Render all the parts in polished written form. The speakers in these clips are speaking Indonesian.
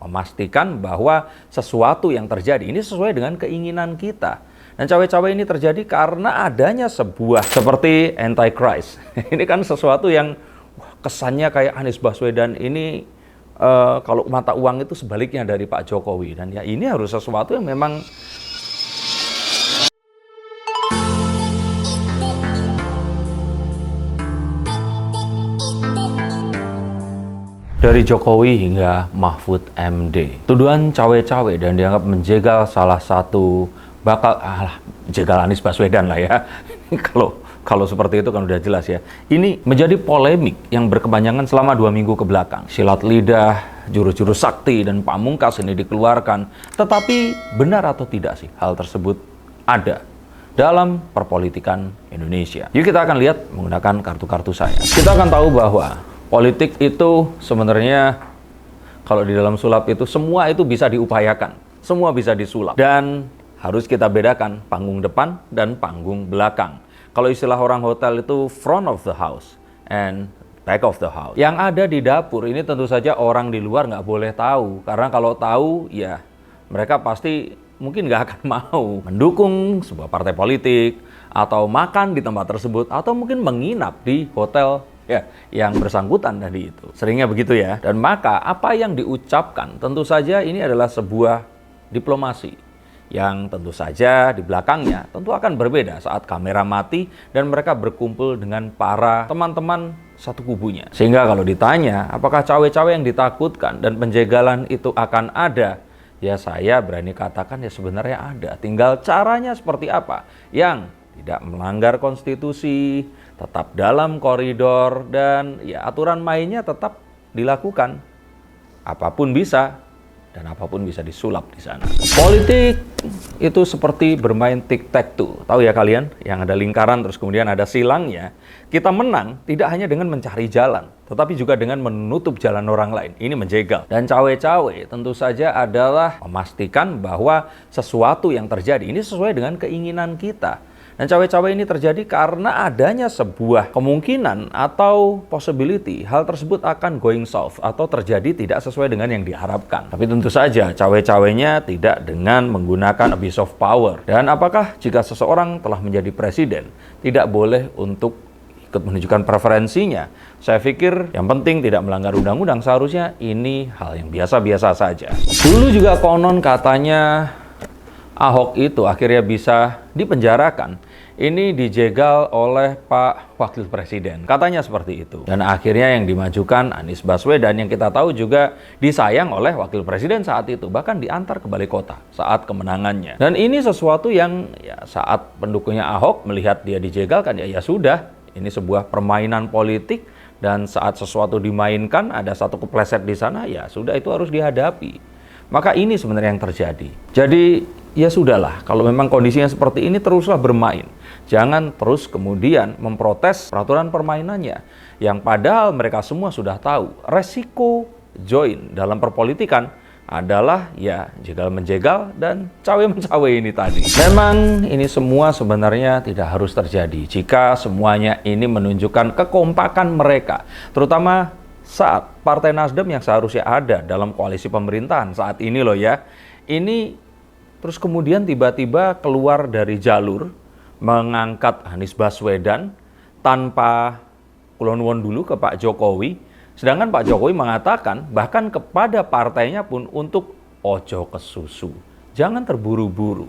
memastikan bahwa sesuatu yang terjadi ini sesuai dengan keinginan kita. Dan cawe-cawe ini terjadi karena adanya sebuah seperti antichrist. Ini kan sesuatu yang kesannya kayak Anies Baswedan ini kalau mata uang itu sebaliknya dari Pak Jokowi. Dan ya ini harus sesuatu yang memang dari Jokowi hingga Mahfud MD. Tuduhan cawe-cawe dan dianggap menjegal salah satu jegal Anies Baswedan lah ya. Kalau seperti itu kan udah jelas ya. Ini menjadi polemik yang berkepanjangan selama 2 minggu ke belakang. Silat lidah, jurus-jurus sakti dan pamungkas ini dikeluarkan. Tetapi benar atau tidak sih hal tersebut ada dalam perpolitikan Indonesia? Yuk kita akan lihat menggunakan kartu-kartu saya. Kita akan tahu bahwa politik itu sebenarnya kalau di dalam sulap itu semua itu bisa diupayakan, semua bisa disulap. Dan harus kita bedakan panggung depan dan panggung belakang. Kalau istilah orang hotel itu front of the house and back of the house. Yang ada di dapur ini tentu saja orang di luar nggak boleh tahu. Karena kalau tahu ya mereka pasti mungkin nggak akan mau mendukung sebuah partai politik atau makan di tempat tersebut atau mungkin menginap di hotel ya, yang bersangkutan tadi itu. Seringnya begitu ya. Dan maka apa yang diucapkan tentu saja ini adalah sebuah diplomasi yang tentu saja di belakangnya tentu akan berbeda saat kamera mati dan mereka berkumpul dengan para teman-teman satu kubunya. Sehingga kalau ditanya apakah cawe-cawe yang ditakutkan dan penjegalan itu akan ada, ya saya berani katakan ya sebenarnya ada. Tinggal caranya seperti apa yang tidak melanggar konstitusi, tetap dalam koridor, dan ya aturan mainnya tetap dilakukan. Apapun bisa, dan apapun bisa disulap di sana. Politik itu seperti bermain tic-tac-toe. Tahu ya kalian, yang ada lingkaran terus kemudian ada silangnya. Kita menang tidak hanya dengan mencari jalan, tetapi juga dengan menutup jalan orang lain. Ini menjegal. Dan cawe-cawe tentu saja adalah memastikan bahwa sesuatu yang terjadi ini sesuai dengan keinginan kita. Dan cawe-cawe ini terjadi karena adanya sebuah kemungkinan atau possibility hal tersebut akan going south atau terjadi tidak sesuai dengan yang diharapkan. Tapi tentu saja cawe-cawenya tidak dengan menggunakan abuse of power. Dan apakah jika seseorang telah menjadi presiden tidak boleh untuk ikut menunjukkan preferensinya? Saya pikir yang penting tidak melanggar undang-undang, seharusnya ini hal yang biasa-biasa saja. Dulu juga konon katanya Ahok itu akhirnya bisa dipenjarakan. Ini dijegal oleh Pak Wakil Presiden. Katanya seperti itu. Dan akhirnya yang dimajukan Anies Baswedan yang kita tahu juga disayang oleh Wakil Presiden saat itu. Bahkan diantar ke balai kota saat kemenangannya. Dan ini sesuatu yang ya saat pendukungnya Ahok melihat dia dijegalkan ya sudah. Ini sebuah permainan politik. Dan saat sesuatu dimainkan ada satu kepleset di sana ya sudah itu harus dihadapi. Maka ini sebenarnya yang terjadi. Jadi ya sudahlah, kalau memang kondisinya seperti ini teruslah bermain. Jangan terus kemudian memprotes peraturan permainannya. Yang padahal mereka semua sudah tahu resiko join dalam perpolitikan adalah ya jegal-menjegal dan cawe-mencawe ini tadi. Memang ini semua sebenarnya tidak harus terjadi jika semuanya ini menunjukkan kekompakan mereka. Terutama saat Partai Nasdem yang seharusnya ada dalam koalisi pemerintahan saat ini loh ya. Ini terus kemudian tiba-tiba keluar dari jalur mengangkat Anies Baswedan tanpa kulon-won dulu ke Pak Jokowi. Sedangkan Pak Jokowi mengatakan bahkan kepada partainya pun untuk ojo ke susu. Jangan terburu-buru.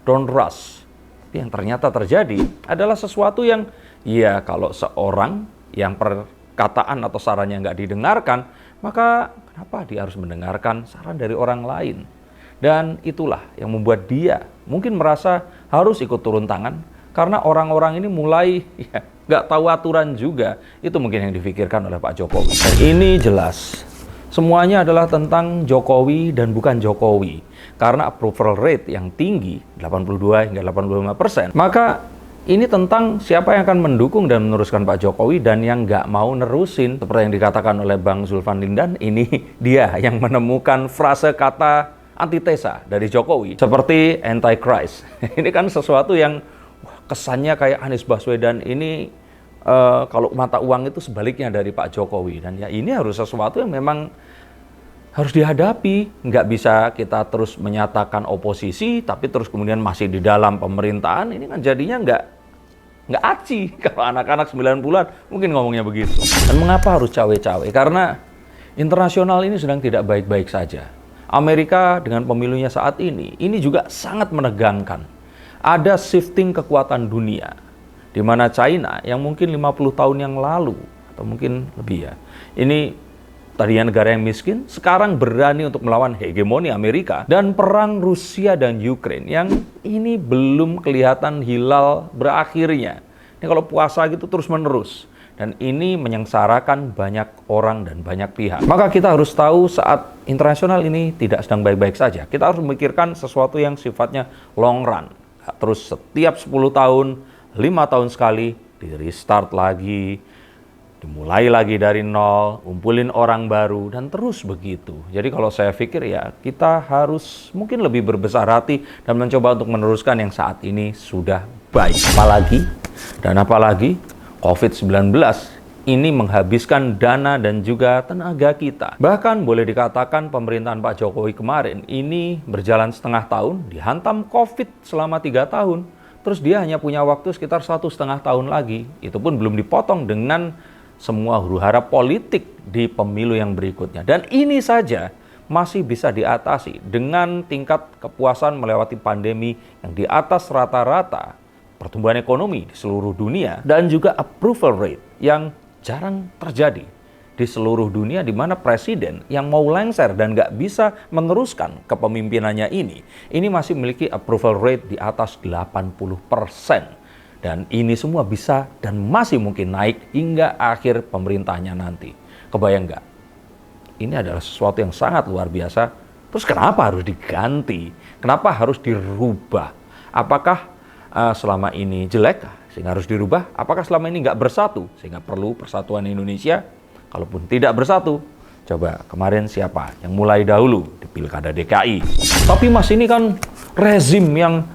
Don't rush. Tapi yang ternyata terjadi adalah sesuatu yang ya kalau seorang yang perkataan atau sarannya nggak didengarkan, maka kenapa dia harus mendengarkan saran dari orang lain? Dan itulah yang membuat dia mungkin merasa harus ikut turun tangan karena orang-orang ini mulai ya nggak tahu aturan juga. Itu mungkin yang difikirkan oleh Pak Jokowi. Dan ini jelas semuanya adalah tentang Jokowi dan bukan Jokowi. Karena approval rate yang tinggi 82 hingga 85%, maka ini tentang siapa yang akan mendukung dan meneruskan Pak Jokowi dan yang nggak mau nerusin. Seperti yang dikatakan oleh Bang Zulfan Lindan, ini dia yang menemukan frase kata antitesa dari Jokowi seperti antichrist. Ini kan sesuatu yang kesannya kayak Anies Baswedan ini kalau mata uang itu sebaliknya dari Pak Jokowi. Dan ya ini harus sesuatu yang memang harus dihadapi. Nggak bisa kita terus menyatakan oposisi, tapi terus kemudian masih di dalam pemerintahan. Ini kan jadinya nggak aci. Kalau anak-anak 90-an mungkin ngomongnya begitu. Dan mengapa harus cawe-cawe? Karena internasional ini sedang tidak baik-baik saja. Amerika dengan pemilunya saat ini juga sangat menegangkan. Ada shifting kekuatan dunia, di mana China yang mungkin 50 tahun yang lalu, atau mungkin lebih ya, ini tadinya negara yang miskin, sekarang berani untuk melawan hegemoni Amerika. Dan perang Rusia dan Ukraine yang ini belum kelihatan hilal berakhirnya. Ini kalau puasa gitu terus menerus. Dan ini menyengsarakan banyak orang dan banyak pihak. Maka kita harus tahu saat internasional ini tidak sedang baik-baik saja. Kita harus memikirkan sesuatu yang sifatnya long run. Terus setiap 10 tahun, 5 tahun sekali, di restart lagi, dimulai lagi dari nol, kumpulin orang baru, dan terus begitu. Jadi kalau saya pikir ya, kita harus mungkin lebih berbesar hati dan mencoba untuk meneruskan yang saat ini sudah baik. Apalagi COVID-19 ini menghabiskan dana dan juga tenaga kita. Bahkan boleh dikatakan pemerintahan Pak Jokowi kemarin ini berjalan setengah tahun, dihantam COVID selama 3 tahun. Terus dia hanya punya waktu sekitar 1,5 tahun lagi. Itu pun belum dipotong dengan semua huru-hara politik di pemilu yang berikutnya. Dan ini saja masih bisa diatasi dengan tingkat kepuasan melewati pandemi yang di atas rata-rata pertumbuhan ekonomi di seluruh dunia, dan juga approval rate yang jarang terjadi di seluruh dunia, di mana presiden yang mau lengser dan nggak bisa meneruskan kepemimpinannya ini masih memiliki approval rate di atas 80%. Dan ini semua bisa dan masih mungkin naik hingga akhir pemerintahnya nanti. Kebayang nggak? Ini adalah sesuatu yang sangat luar biasa. Terus kenapa harus diganti? Kenapa harus dirubah? Apakah selama ini jelek sehingga harus dirubah? Apakah selama ini nggak bersatu sehingga perlu persatuan Indonesia? Kalaupun tidak bersatu, coba kemarin siapa yang mulai dahulu di Pilkada DKI? Tapi Mas, ini kan rezim yang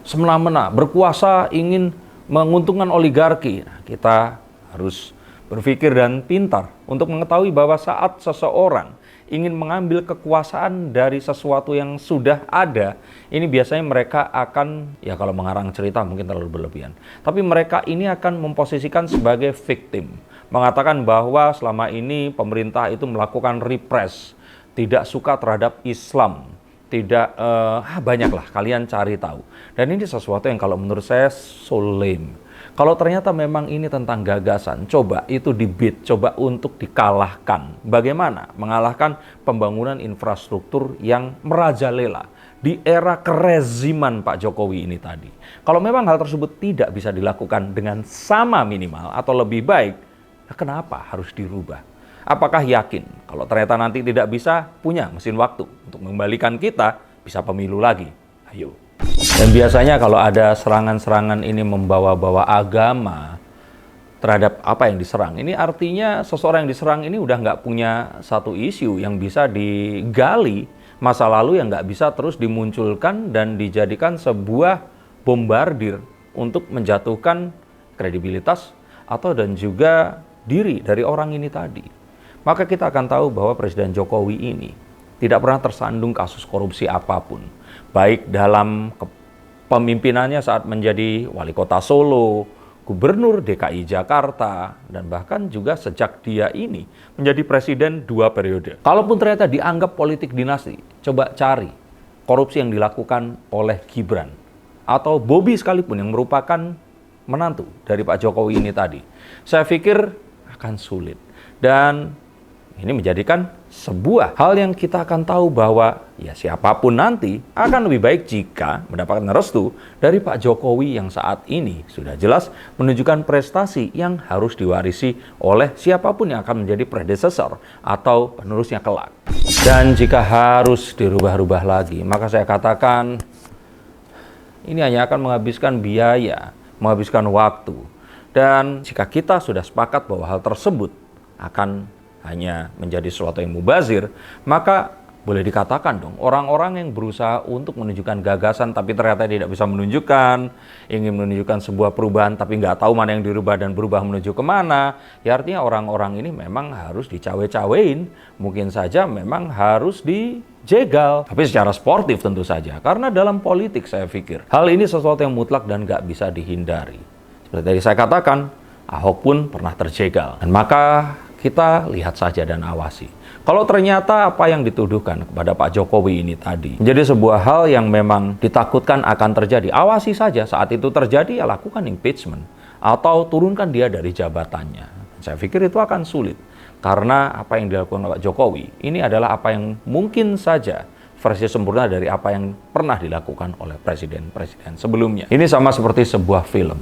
semena-mena, berkuasa, ingin menguntungkan oligarki. Nah, kita harus berpikir dan pintar untuk mengetahui bahwa saat seseorang ingin mengambil kekuasaan dari sesuatu yang sudah ada, ini biasanya mereka akan, ya kalau mengarang cerita mungkin terlalu berlebihan, tapi mereka ini akan memposisikan sebagai victim, mengatakan bahwa selama ini pemerintah itu melakukan repress, tidak suka terhadap Islam, tidak banyaklah, kalian cari tahu. Dan ini sesuatu yang kalau menurut saya so lame. Kalau ternyata memang ini tentang gagasan, coba itu dibit, coba untuk dikalahkan. Bagaimana mengalahkan pembangunan infrastruktur yang merajalela di era kereziman Pak Jokowi ini tadi. Kalau memang hal tersebut tidak bisa dilakukan dengan sama minimal atau lebih baik, kenapa harus dirubah? Apakah yakin kalau ternyata nanti tidak bisa, punya mesin waktu untuk mengembalikan kita bisa pemilu lagi? Ayo. Dan biasanya kalau ada serangan-serangan ini membawa-bawa agama terhadap apa yang diserang, ini artinya seseorang yang diserang ini udah nggak punya satu isu yang bisa digali, masa lalu yang nggak bisa terus dimunculkan dan dijadikan sebuah bombardir untuk menjatuhkan kredibilitas atau dan juga diri dari orang ini tadi. Maka kita akan tahu bahwa Presiden Jokowi ini tidak pernah tersandung kasus korupsi apapun. Baik dalam pemimpinannya saat menjadi wali kota Solo, gubernur DKI Jakarta, dan bahkan juga sejak dia ini menjadi presiden 2 periode. Kalaupun ternyata dianggap politik dinasti, coba cari korupsi yang dilakukan oleh Gibran atau Bobi sekalipun yang merupakan menantu dari Pak Jokowi ini tadi. Saya pikir akan sulit. Dan ini menjadikan sebuah hal yang kita akan tahu bahwa ya siapapun nanti akan lebih baik jika mendapatkan restu dari Pak Jokowi yang saat ini sudah jelas menunjukkan prestasi yang harus diwarisi oleh siapapun yang akan menjadi predecessor atau penerusnya kelak. Dan jika harus dirubah-rubah lagi, maka saya katakan ini hanya akan menghabiskan biaya, menghabiskan waktu. Dan jika kita sudah sepakat bahwa hal tersebut akan hanya menjadi sesuatu yang mubazir, maka boleh dikatakan dong, orang-orang yang berusaha untuk menunjukkan gagasan tapi ternyata tidak bisa menunjukkan, ingin menunjukkan sebuah perubahan tapi nggak tahu mana yang dirubah dan berubah menuju kemana, ya artinya orang-orang ini memang harus dicawe-cawein, mungkin saja memang harus dijegal, tapi secara sportif tentu saja, karena dalam politik saya pikir, hal ini sesuatu yang mutlak dan nggak bisa dihindari. Seperti tadi saya katakan, Ahok pun pernah terjegal, dan maka kita lihat saja dan awasi. Kalau ternyata apa yang dituduhkan kepada Pak Jokowi ini tadi menjadi sebuah hal yang memang ditakutkan akan terjadi, awasi saja. Saat itu terjadi, ya lakukan impeachment atau turunkan dia dari jabatannya. Saya pikir itu akan sulit, karena apa yang dilakukan Pak Jokowi ini adalah apa yang mungkin saja versi sempurna dari apa yang pernah dilakukan oleh presiden-presiden sebelumnya. Ini sama seperti sebuah film.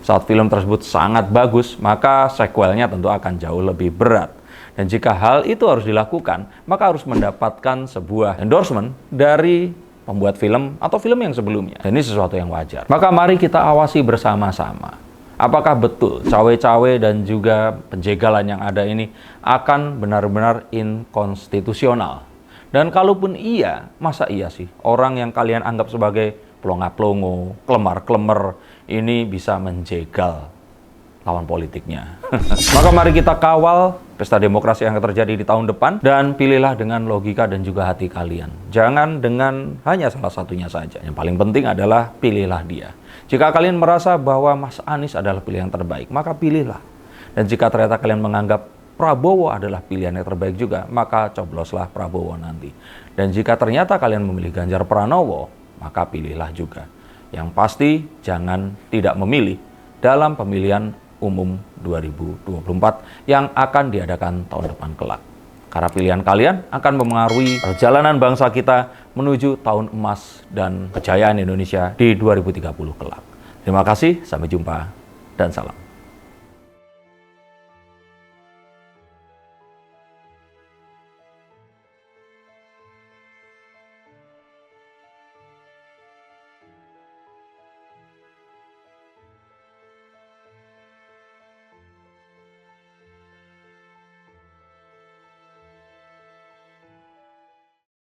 Saat film tersebut sangat bagus, maka sequelnya tentu akan jauh lebih berat. Dan jika hal itu harus dilakukan, maka harus mendapatkan sebuah endorsement dari pembuat film atau film yang sebelumnya. Dan ini sesuatu yang wajar. Maka mari kita awasi bersama-sama. Apakah betul cawe-cawe dan juga penjegalan yang ada ini akan benar-benar inkonstitusional? Dan kalaupun iya, masa iya sih orang yang kalian anggap sebagai pelongo-pelongo, kelemar-kelemer ini bisa menjegal lawan politiknya? Maka mari kita kawal pesta demokrasi yang akan terjadi di tahun depan, dan pilihlah dengan logika dan juga hati kalian. Jangan dengan hanya salah satunya saja. Yang paling penting adalah pilihlah dia. Jika kalian merasa bahwa Mas Anies adalah pilihan terbaik, maka pilihlah. Dan jika ternyata kalian menganggap Prabowo adalah pilihan yang terbaik juga, maka cobloslah Prabowo nanti. Dan jika ternyata kalian memilih Ganjar Pranowo, maka pilihlah juga. Yang pasti jangan tidak memilih dalam pemilihan umum 2024 yang akan diadakan tahun depan kelak. Karena pilihan kalian akan memengaruhi perjalanan bangsa kita menuju tahun emas dan kejayaan Indonesia di 2030 kelak. Terima kasih, sampai jumpa, dan salam.